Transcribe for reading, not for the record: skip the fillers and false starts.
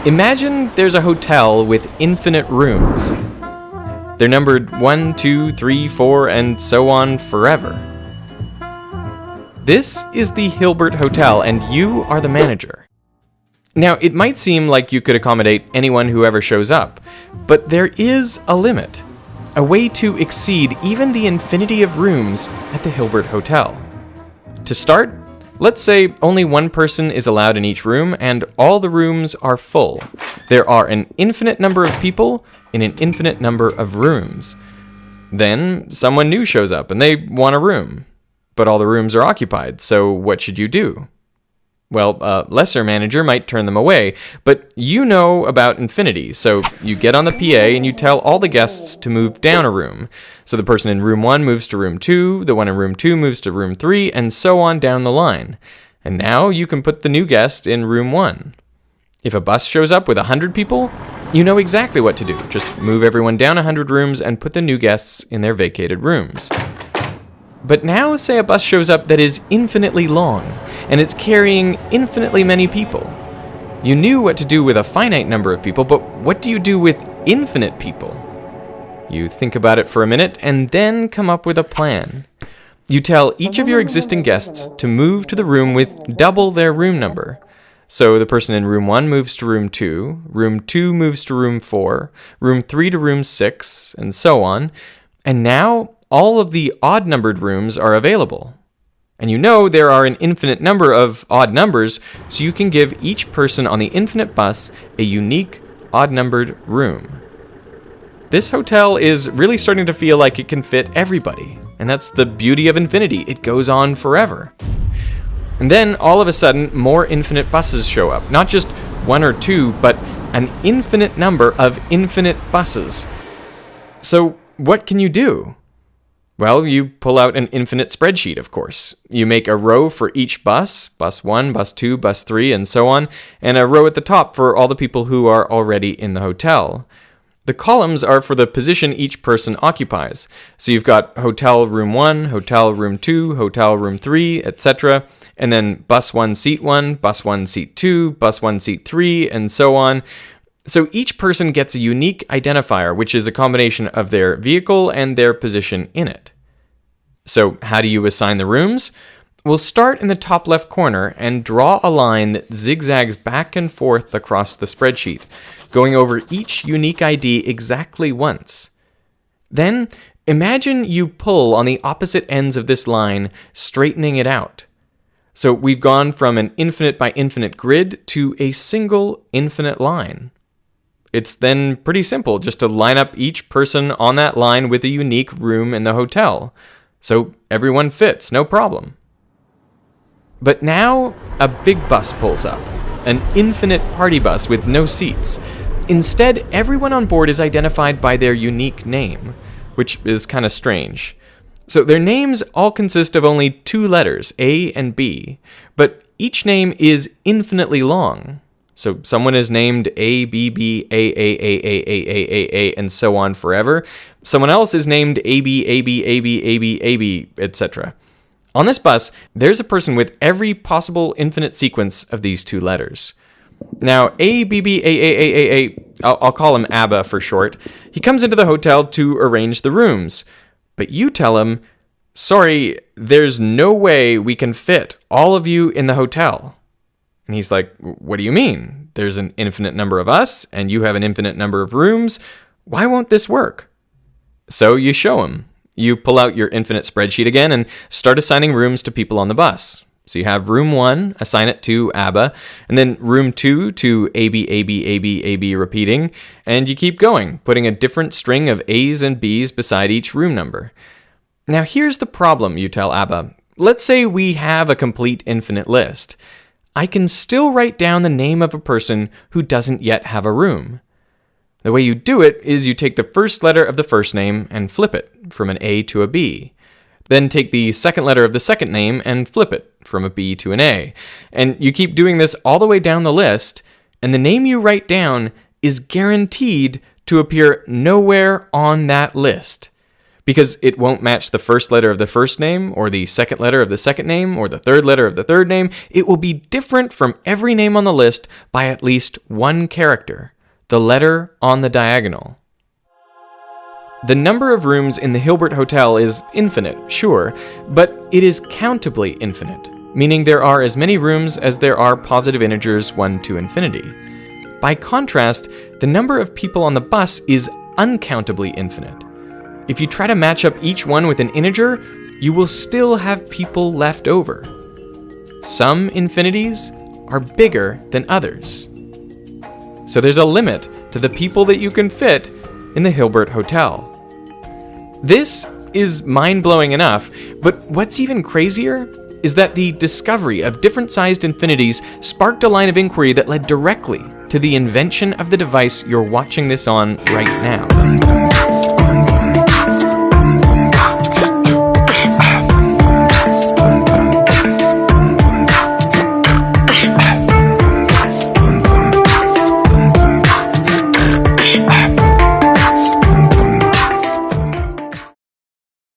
Imagine there's a hotel with infinite rooms. They're numbered 1, 2, 3, 4, and so on forever. This is the Hilbert Hotel, and you are the manager. Now, it might seem like you could accommodate anyone who ever shows up, but there is a limit, a way to exceed even the infinity of rooms at the Hilbert Hotel. To start, let's say only one person is allowed in each room and all the rooms are full. There are an infinite number of people in an infinite number of rooms. Then someone new shows up and they want a room, but all the rooms are occupied, so what should you do? Well, a lesser manager might turn them away, but you know about infinity, so you get on the PA and you tell all the guests to move down a room. So the person in room 1 moves to room 2, the one in room 2 moves to room 3, and so on down the line. And now you can put the new guest in room 1. If a bus shows up with 100 people, you know exactly what to do. Just move everyone down 100 rooms and put the new guests in their vacated rooms. But now say a bus shows up that is infinitely long, and it's carrying infinitely many people. You knew what to do with a finite number of people, but what do you do with infinite people? You think about it for a minute, and then come up with a plan. You tell each of your existing guests to move to the room with double their room number. So the person in room 1 moves to room 2 moves to room 4, room 3 to room 6, and so on. And now all of the odd-numbered rooms are available. And you know there are an infinite number of odd numbers, so you can give each person on the infinite bus a unique odd-numbered room. This hotel is really starting to feel like it can fit everybody, and that's the beauty of infinity. It goes on forever. And then, all of a sudden, more infinite buses show up. Not just 1 or 2, but an infinite number of infinite buses. So, what can you do? Well, you pull out an infinite spreadsheet, of course. You make a row for each bus 1, bus 2, bus 3, and so on, and a row at the top for all the people who are already in the hotel. The columns are for the position each person occupies. So you've got hotel room 1, hotel room 2, hotel room 3, etc., and then bus 1, seat 1, bus 1, seat 2, bus 1, seat 3, and so on. So each person gets a unique identifier, which is a combination of their vehicle and their position in it. So how do you assign the rooms? We'll start in the top left corner and draw a line that zigzags back and forth across the spreadsheet, going over each unique ID exactly once. Then imagine you pull on the opposite ends of this line, straightening it out. So we've gone from an infinite by infinite grid to a single infinite line. It's then pretty simple just to line up each person on that line with a unique room in the hotel. So everyone fits, no problem. But now a big bus pulls up, an infinite party bus with no seats. Instead, everyone on board is identified by their unique name, which is kind of strange. So their names all consist of only 2 letters, A and B, but each name is infinitely long. So someone is named A, B, B, A, A, A, A, A, A, A, A, and so on forever. Someone else is named A, B, A, B, A, B, A, B, A, B, etc. On this bus, there's a person with every possible infinite sequence of these 2 letters. Now, A, B, B, A, A, A, A, A, I'll call him ABBA for short. He comes into the hotel to arrange the rooms. But you tell him, sorry, there's no way we can fit all of you in the hotel. And he's like, what do you mean? There's an infinite number of us, and you have an infinite number of rooms. Why won't this work? So you show him. You pull out your infinite spreadsheet again and start assigning rooms to people on the bus. So you have room 1, assign it to ABBA, and then room 2 to AB, AB, AB, AB repeating, and you keep going, putting a different string of A's and B's beside each room number. Now here's the problem, you tell ABBA. Let's say we have a complete infinite list. I can still write down the name of a person who doesn't yet have a room. The way you do it is you take the first letter of the first name and flip it from an A to a B. Then take the second letter of the second name and flip it from a B to an A. And you keep doing this all the way down the list, and the name you write down is guaranteed to appear nowhere on that list. because it won't match the first letter of the first name, or the second letter of the second name, or the third letter of the third name. It will be different from every name on the list by at least one character, the letter on the diagonal. The number of rooms in the Hilbert Hotel is infinite, sure, but it is countably infinite, meaning there are as many rooms as there are positive integers 1 to infinity. By contrast, the number of people on the bus is uncountably infinite. If you try to match up each one with an integer, you will still have people left over. Some infinities are bigger than others. So there's a limit to the people that you can fit in the Hilbert Hotel. This is mind-blowing enough, but what's even crazier is that the discovery of different-sized infinities sparked a line of inquiry that led directly to the invention of the device you're watching this on right now.